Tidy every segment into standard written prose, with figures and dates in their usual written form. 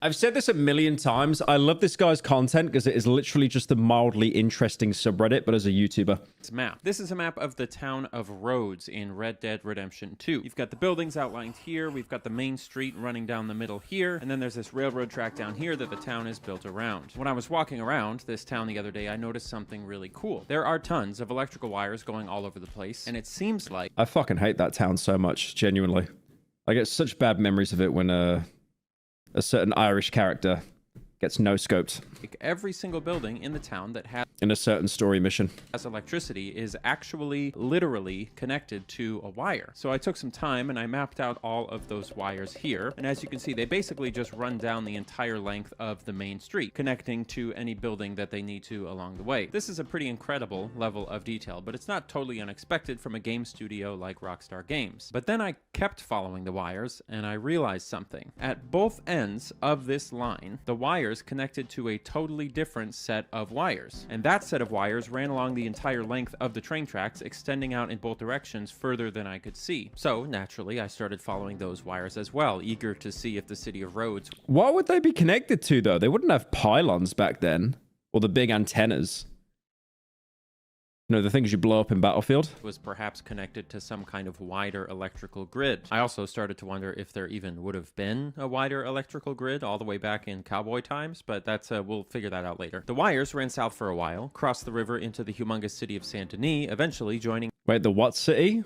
I've said this a million times. I love this guy's content because it is literally just a mildly interesting subreddit, but as a YouTuber. Map. This is a map of the town of Rhodes in Red Dead Redemption 2. You've got the buildings outlined here, we've got the main street running down the middle here, and then there's this railroad track down here that the town is built around. When I was walking around this town the other day, I noticed something really cool. There are tons of electrical wires going all over the place, and it seems like... I fucking hate that town so much, genuinely. I get such bad memories of it when a certain Irish character gets no-scoped. Every single building in the town that has in a certain story mission electricity is actually literally connected to a wire. So I took some time and I mapped out all of those wires here. And as you can see, they basically just run down the entire length of the main street, connecting to any building that they need to along the way. This is a pretty incredible level of detail, but it's not totally unexpected from a game studio like Rockstar Games. But then I kept following the wires and I realized something. At both ends of this line, the wires connected to a totally different set of wires. And that set of wires ran along the entire length of the train tracks, extending out in both directions further than I could see. So naturally, I started following those wires as well, eager to see if the city of Rhodes... What would they be connected to, though? They wouldn't have pylons back then, or the big antennas. You know, the things you blow up in Battlefield? ...was perhaps connected to some kind of wider electrical grid. I also started to wonder if there even would have been a wider electrical grid all the way back in cowboy times, but that's we'll figure that out later. The wires ran south for a while, crossed the river into the humongous city of Saint Denis, eventually joining... Wait, the what city?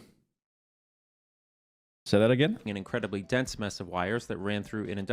Say that again? ...an incredibly dense mess of wires that ran through an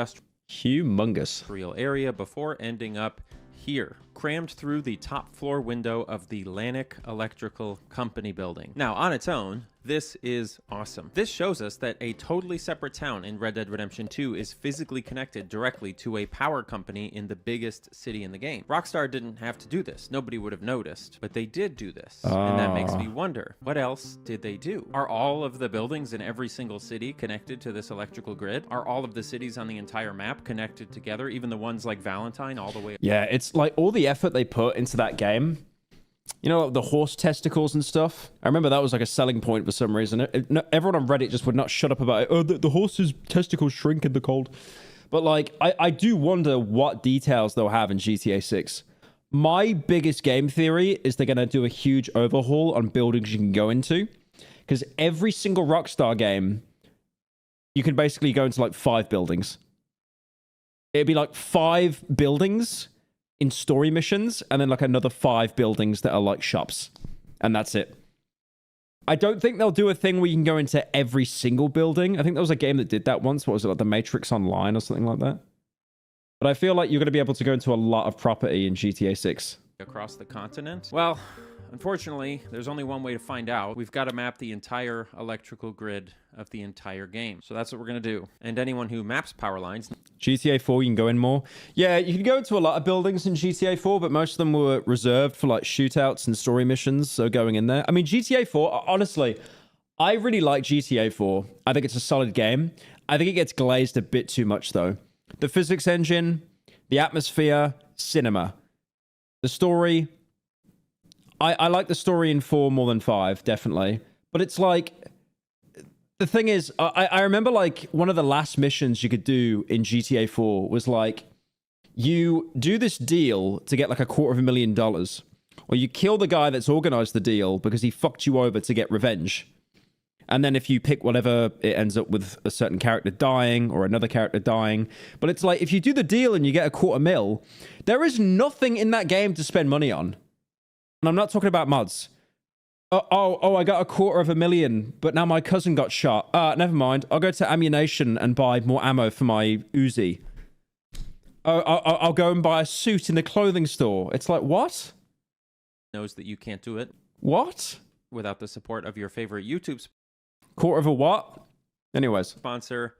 humongous area before ending up here, crammed through the top floor window of the Lannick Electrical Company building. Now, on its own, this is awesome. This shows us that a totally separate town in Red Dead Redemption 2 is physically connected directly to a power company in the biggest city in the game. Rockstar didn't have to do this. Nobody would have noticed, but they did do this. And that makes me wonder, what else did they do? Are all of the buildings in every single city connected to this electrical grid? Are all of the cities on the entire map connected together, even the ones like Valentine all the way? Yeah, it's like all the effort they put into that game. You know, the horse testicles and stuff? I remember that was like a selling point for some reason. Everyone on Reddit just would not shut up about it. Oh, the horse's testicles shrink in the cold. But like, I do wonder what details they'll have in GTA 6. My biggest game theory is they're going to do a huge overhaul on buildings you can go into. Because every single Rockstar game, you can basically go into like 5 buildings. It'd be like 5 buildings in story missions, and then like another 5 buildings that are like shops. And that's it. I don't think they'll do a thing where you can go into every single building. I think there was a game that did that once. What was it, like The Matrix Online or something like that? But I feel like you're going to be able to go into a lot of property in GTA 6. Across the continent? Well, unfortunately, there's only one way to find out. We've got to map the entire electrical grid of the entire game. So that's what we're going to do. And anyone who maps power lines... GTA 4, you can go in more. Yeah, you can go into a lot of buildings in GTA 4, but most of them were reserved for like shootouts and story missions, so going in there. I mean, GTA 4, honestly, I really like GTA 4. I think it's a solid game. I think it gets glazed a bit too much, though. The physics engine, the atmosphere, cinema. The story... I like the story in 4 more than 5, definitely. But it's like... The thing is, I remember like one of the last missions you could do in GTA 4 was like, you do this deal to get like $250,000, or you kill the guy that's organized the deal because he fucked you over to get revenge. And then if you pick whatever, it ends up with a certain character dying or another character dying. But it's like, if you do the deal and you get $250,000, there is nothing in that game to spend money on. And I'm not talking about mods. Oh, I got $250,000, but now my cousin got shot. Never mind. I'll go to ammunition and buy more ammo for my Uzi. I'll go and buy a suit in the clothing store. It's like, what? Knows that you can't do it. What? Without the support of your favorite YouTube Quarter of a what? Anyways. Sponsor,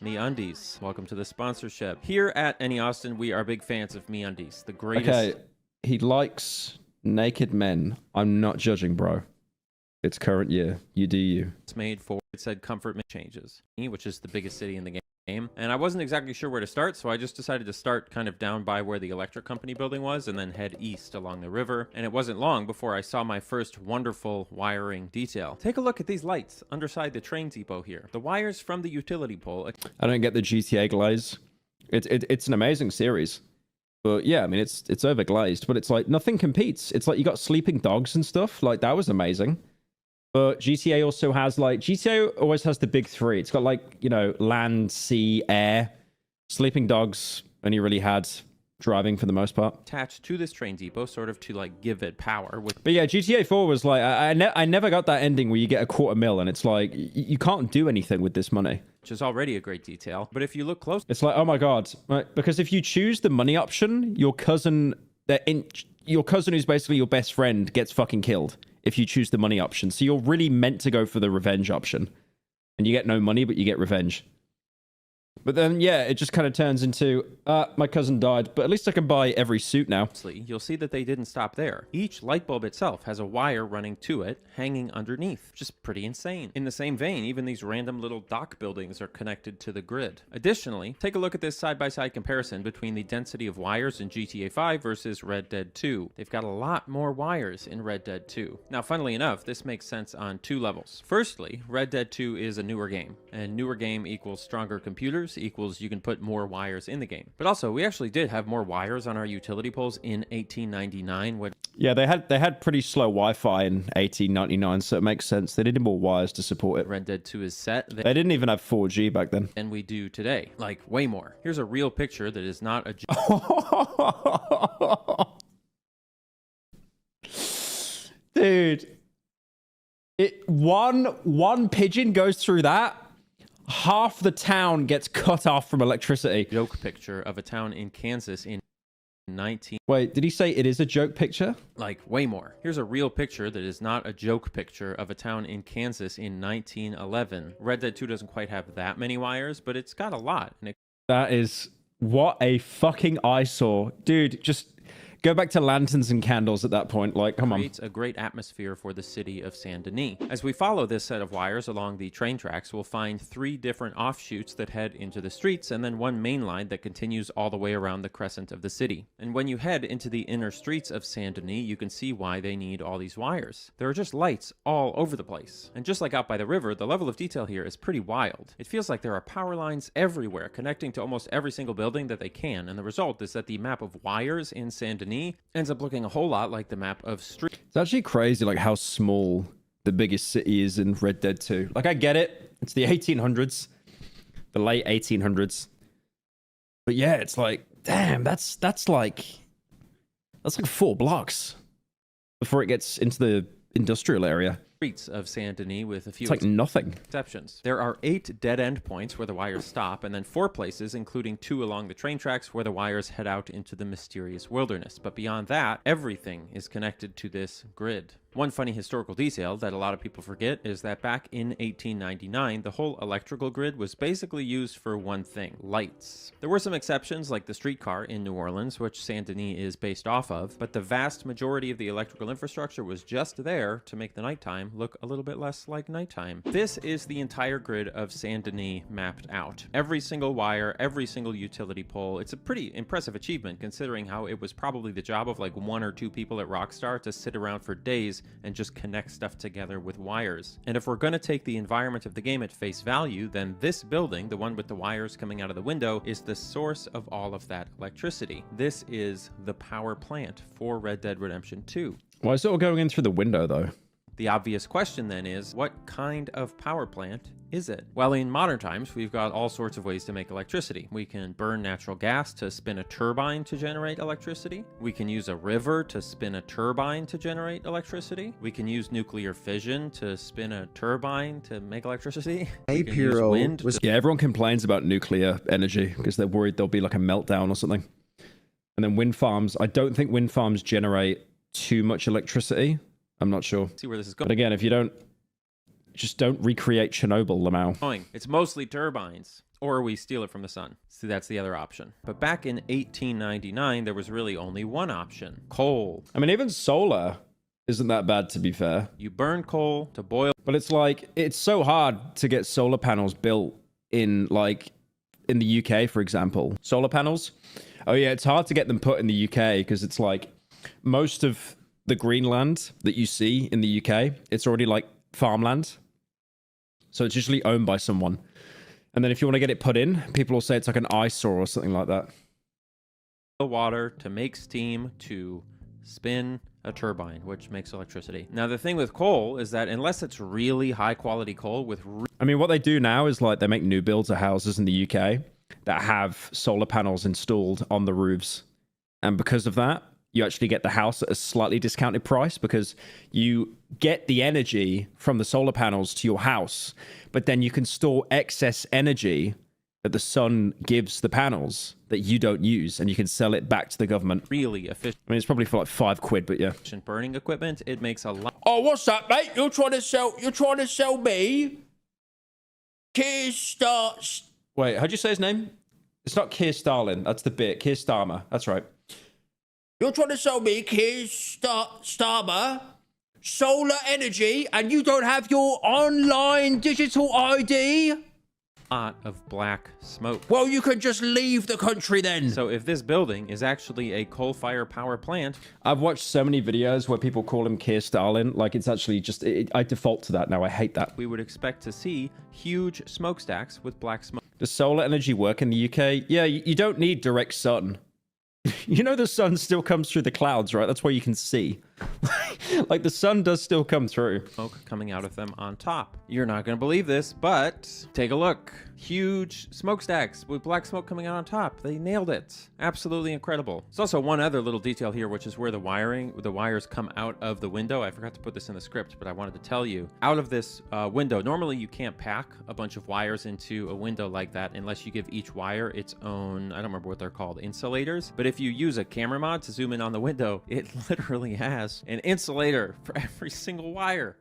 MeUndies. Welcome to the sponsorship. Here at Any Austin, we are big fans of MeUndies, the greatest... Okay, he likes naked men. I'm not judging, bro. It's current year. You do you. It's made for, it said comfort changes, which is the biggest city in the game. And I wasn't exactly sure where to start, so I just decided to start kind of down by where the electric company building was and then head east along the river. And it wasn't long before I saw my first wonderful wiring detail. Take a look at these lights underside the train depot here. The wires from the utility pole. I don't get the GTA glaze. It's an amazing series. But yeah, I mean, it's overglazed, but it's like nothing competes. It's like you got sleeping dogs and stuff. Like that was amazing. But GTA also has like GTA always has the big three. It's got like, you know, land, sea, air. Sleeping dogs only really had driving for the most part. Attached to this train depot, sort of to like give it power. But yeah, GTA 4 was like I never got that ending where you get a $250,000 and it's like you can't do anything with this money. Which is already a great detail. But if you look close, it's like, oh my god, right? Because if you choose the money option, your cousin who's basically your best friend gets fucking killed if you choose the money option. So you're really meant to go for the revenge option, and you get no money, but you get revenge. But then, yeah, it just kind of turns into, my cousin died, but at least I can buy every suit now. You'll see that they didn't stop there. Each light bulb itself has a wire running to it, hanging underneath. Just pretty insane. In the same vein, even these random little dock buildings are connected to the grid. Additionally, take a look at this side-by-side comparison between the density of wires in GTA 5 versus Red Dead 2. They've got a lot more wires in Red Dead 2. Now, funnily enough, this makes sense on two levels. Firstly, Red Dead 2 is a newer game, and newer game equals stronger computers equals you can put more wires in the game. But also, we actually did have more wires on our utility poles in 1899. Yeah, they had pretty slow Wi-Fi in 1899, so it makes sense. They needed more wires to support it. Red Dead 2 is set. They didn't even have 4G back then. And we do today. Like, way more. Here's a real picture that is not a... Dude. One pigeon goes through that. Half the town gets cut off from electricity. Joke picture of a town in Kansas in 19... Wait, did he say it is a joke picture? Like, way more. Here's a real picture that is not a joke picture of a town in Kansas in 1911. Red Dead 2 doesn't quite have that many wires, but it's got a lot. And that is... What a fucking eyesore. Dude, just... Go back to lanterns and candles at that point. Like, come on. Creates a great atmosphere for the city of Saint Denis. As we follow this set of wires along the train tracks, we'll find 3 different offshoots that head into the streets, and then one main line that continues all the way around the crescent of the city. And when you head into the inner streets of Saint Denis, you can see why they need all these wires. There are just lights all over the place. And just like out by the river, the level of detail here is pretty wild. It feels like there are power lines everywhere, connecting to almost every single building that they can, and the result is that the map of wires in Saint Denis ends up looking a whole lot like the map of street. It's actually crazy like how small the biggest city is in Red Dead 2. Like I get it. It's the 1800s. The late 1800s. But yeah, it's like, damn, that's like 4 blocks before it gets into the industrial area. Streets of Saint Denis with a few it's like nothing exceptions. There are 8 dead-end points where the wires stop, and then 4 places, including 2 along the train tracks, where the wires head out into the mysterious wilderness. But beyond that, everything is connected to this grid. One funny historical detail that a lot of people forget is that back in 1899, the whole electrical grid was basically used for one thing: lights. There were some exceptions, like the streetcar in New Orleans, which Saint Denis is based off of, but the vast majority of the electrical infrastructure was just there to make the nighttime look a little bit less like nighttime. This is the entire grid of Saint Denis mapped out. Every single wire, every single utility pole. It's a pretty impressive achievement considering how it was probably the job of like 1 or 2 people at Rockstar to sit around for days and just connect stuff together with wires. And if we're going to take the environment of the game at face value, then this building, the one with the wires coming out of the window, is the source of all of that electricity. This is the power plant for Red Dead Redemption 2. Why is it all going in through the window though? The obvious question then is, what kind of power plant is it? Well, in modern times, we've got all sorts of ways to make electricity. We can burn natural gas to spin a turbine to generate electricity. We can use a river to spin a turbine to generate electricity. We can use nuclear fission to spin a turbine to make electricity. Hey, Pyro. Yeah, everyone complains about nuclear energy because they're worried there'll be like a meltdown or something. And then wind farms, I don't think wind farms generate too much electricity. I'm not sure. See where this is going. But again, if you don't recreate Chernobyl, Lamau. It's mostly turbines, or we steal it from the sun. See, that's the other option. But back in 1899, there was really only one option: coal. I mean, even solar isn't that bad, to be fair. You burn coal to boil. But it's like, it's so hard to get solar panels built in the UK, for example. Solar panels? Oh yeah, it's hard to get them put in the UK because it's like most of the Greenland that you see in the UK, it's already like farmland. So it's usually owned by someone. And then if you want to get it put in, people will say it's like an eyesore or something like that. The water to make steam to spin a turbine, which makes electricity. Now, the thing with coal is that unless it's really high quality coal with... I mean, what they do now is like they make new builds of houses in the UK that have solar panels installed on the roofs. And because of that, you actually get the house at a slightly discounted price because you get the energy from the solar panels to your house, but then you can store excess energy that the sun gives the panels that you don't use, and you can sell it back to the government. Really efficient. I mean, it's probably for like £5, but yeah. Burning equipment, it makes a lot. Oh, what's that, mate? You're trying to sell me Keir Starmer. Wait, how'd you say his name? It's not Keir Starlin. That's the bit. Keir Starmer. That's right. You're trying to sell me Keir Starmer solar energy, and you don't have your online digital ID? Of black smoke. Well, you can just leave the country then. So if this building is actually a coal-fired power plant... I've watched so many videos where people call him Keir Stalin. Like, it's actually just... I default to that now. I hate that. We would expect to see huge smokestacks with black smoke. Does solar energy work in the UK? Yeah, you don't need direct sun. You know the sun still comes through the clouds, right? That's where you can see. Like, the sun does still come through. Smoke coming out of them on top. You're not going to believe this, but take a look. Huge smokestacks with black smoke coming out on top. They nailed it. Absolutely incredible. There's also one other little detail here, which is where the wires come out of the window. I forgot to put this in the script, but I wanted to tell you. Out of this window, normally you can't pack a bunch of wires into a window like that unless you give each wire its own, I don't remember what they're called, insulators. But if you use a camera mod to zoom in on the window, it literally has an insulator for every single wire.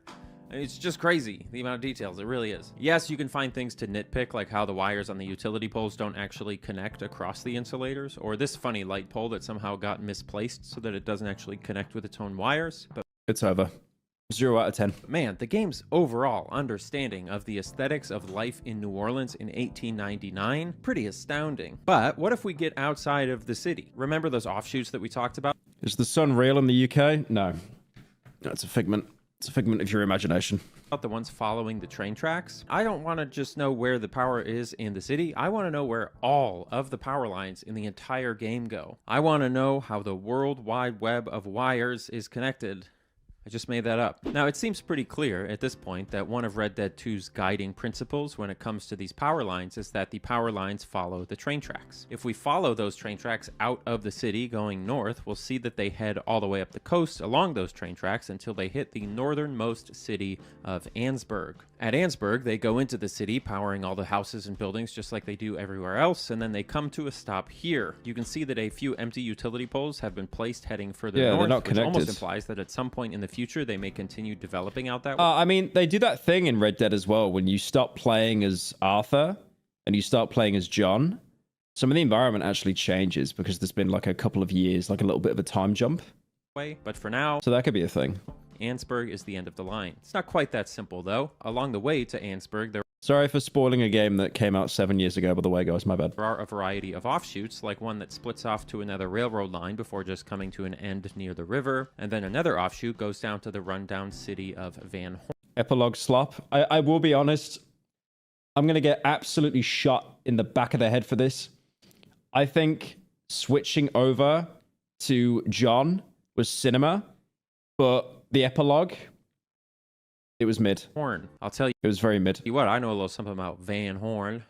It's just crazy, the amount of details. It really is. Yes, you can find things to nitpick, like how the wires on the utility poles don't actually connect across the insulators, or this funny light pole that somehow got misplaced so that it doesn't actually connect with its own wires. But it's over. 0 out of 10. Man, the game's overall understanding of the aesthetics of life in New Orleans in 1899, pretty astounding. But what if we get outside of the city? Remember those offshoots that we talked about? Is the sun real in the UK? No. That's a figment. It's a figment of your imagination. The ones following the train tracks. I don't want to just know where the power is in the city. I want to know where all of the power lines in the entire game go. I want to know how the World Wide Web of wires is connected. I just made that up. Now, it seems pretty clear at this point that one of Red Dead 2's guiding principles when it comes to these power lines is that the power lines follow the train tracks. If we follow those train tracks out of the city going north, we'll see that they head all the way up the coast along those train tracks until they hit the northernmost city of Annesburg. At Annesburg, they go into the city, powering all the houses and buildings just like they do everywhere else, and then they come to a stop here. You can see that a few empty utility poles have been placed heading further north, they're not connected. Which almost implies that at some point in the future, they may continue developing out that way. I mean, they do that thing in Red Dead as well. When you stop playing as Arthur and you start playing as John, some of the environment actually changes because there's been like a couple of years, like a little bit of a time jump. But for now, so that could be a thing. Annesburg is the end of the line. It's not quite that simple, though. Along the way to Annesburg, there Sorry for spoiling a game that came out 7 years ago, by the way, guys. My bad. are a variety of offshoots, like one that splits off to another railroad line before just coming to an end near the river, and then another offshoot goes down to the rundown city of Van Horn. Epilogue slop. I will be honest. I'm going to get absolutely shot in the back of the head for this. I think switching over to John was cinema, but the epilogue, it was mid. Horn. I'll tell you. It was very mid. What? I know a little something about Van Horn.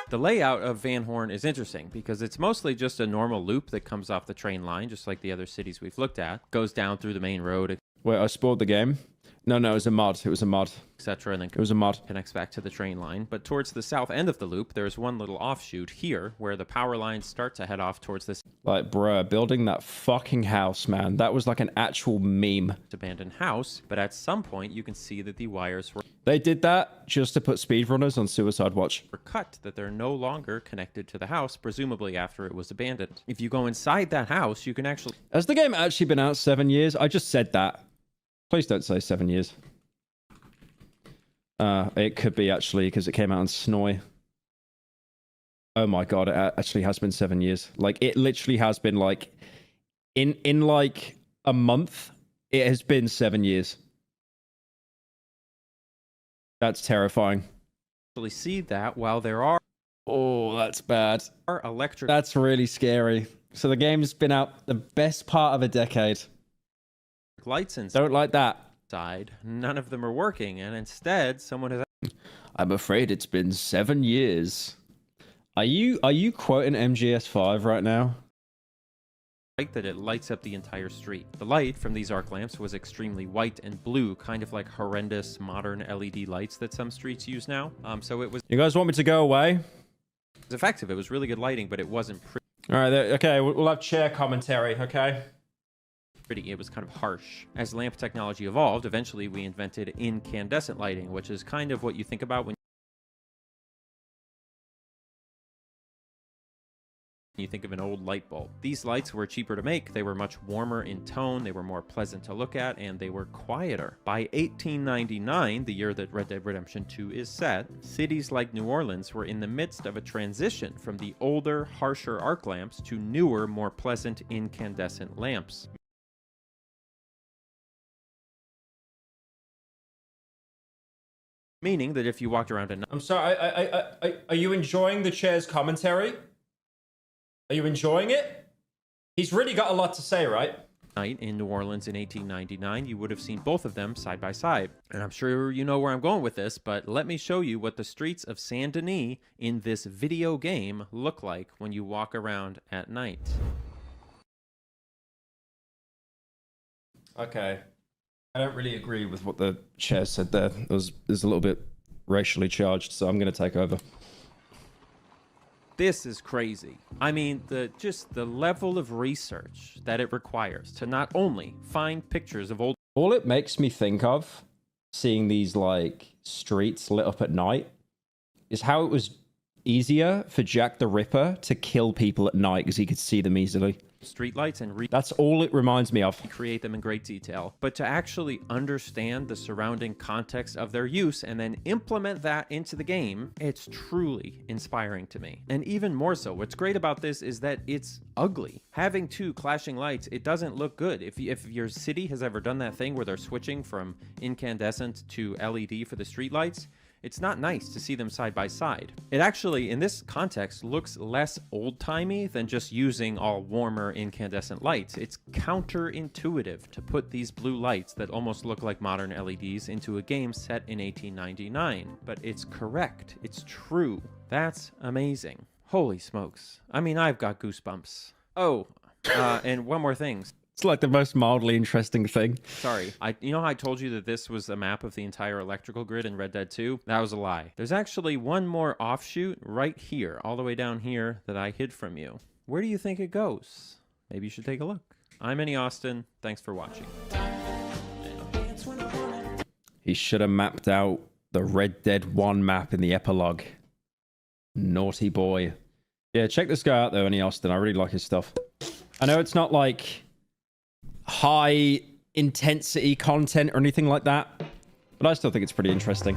The layout of Van Horn is interesting because it's mostly just a normal loop that comes off the train line, just like the other cities we've looked at. Goes down through the main road. Wait, I spoiled the game? No, it was a mod. It was a mod. Etc. And then it was a mod. Connects back to the train line. But towards the south end of the loop, there's one little offshoot here where the power lines start to head off towards this. Like, bruh, building that fucking house, man. That was like an actual meme. Abandoned house. But at some point, you can see that the wires were... They did that just to put speedrunners on Suicide Watch. Were cut, that they're no longer connected to the house, presumably after it was abandoned. If you go inside that house, you can actually... Has the game actually been out 7 years? I just said that. Please don't say 7 years. It could be actually because it came out on Snoy. Oh my god, it actually has been 7 years. Like, it literally has been like in like a month, it has been 7 years. That's terrifying. Actually see that while there are Oh, that's bad. Our electric That's really scary. So the game's been out the best part of a decade. lights inside, Don't like that. none of them are working, and instead someone has I'm afraid it's been 7 years. Are you quoting MGS5 right now? that it lights up the entire street. The light from these arc lamps was extremely white and blue, kind of like horrendous modern LED lights that some streets use now. So it was You guys want me to go away? effective. It was really good lighting, but it wasn't All right, okay, we'll have chair commentary, okay? pretty. It was kind of harsh. As lamp technology evolved, eventually we invented incandescent lighting, which is kind of what you think about when you think of an old light bulb. These lights were cheaper to make, they were much warmer in tone, they were more pleasant to look at, and they were quieter. By 1899, the year that Red Dead Redemption 2 is set, cities like New Orleans were in the midst of a transition from the older, harsher arc lamps to newer, more pleasant incandescent lamps. Meaning that if you walked around at night, I'm sorry, are you enjoying the chair's commentary? Are you enjoying it? He's really got a lot to say, right? in New Orleans in 1899, you would have seen both of them side by side. And I'm sure you know where I'm going with this, but let me show you what the streets of Saint Denis in this video game look like when you walk around at night. Okay. I don't really agree with what the chair said there. It was a little bit racially charged, so I'm going to take over. This is crazy. I mean, just the level of research that it requires to not only find pictures of old... All it makes me think of, seeing these, like, streets lit up at night, is how it was easier for Jack the Ripper to kill people at night because he could see them easily. Streetlights and That's all it reminds me of. recreate them in great detail, but to actually understand the surrounding context of their use and then implement that into the game, it's truly inspiring to me. And even more so, what's great about this is that it's ugly. Having two clashing lights, it doesn't look good. If your city has ever done that thing where they're switching from incandescent to LED for the streetlights, it's not nice to see them side by side. It actually, in this context, looks less old-timey than just using all warmer incandescent lights. It's counterintuitive to put these blue lights that almost look like modern LEDs into a game set in 1899. But it's correct. It's true. That's amazing. Holy smokes. I mean, I've got goosebumps. Oh, and one more thing. It's like the most mildly interesting thing. Sorry, you know how I told you that this was a map of the entire electrical grid in Red Dead 2? That was a lie. There's actually one more offshoot right here, all the way down here, that I hid from you. Where do you think it goes? Maybe you should take a look. I'm Minnie Austin. Thanks for watching. He should have mapped out the Red Dead 1 map in the epilogue. Naughty boy. Yeah, check this guy out though, Minnie Austin. I really like his stuff. I know it's not like high intensity content or anything like that, but I still think it's pretty interesting.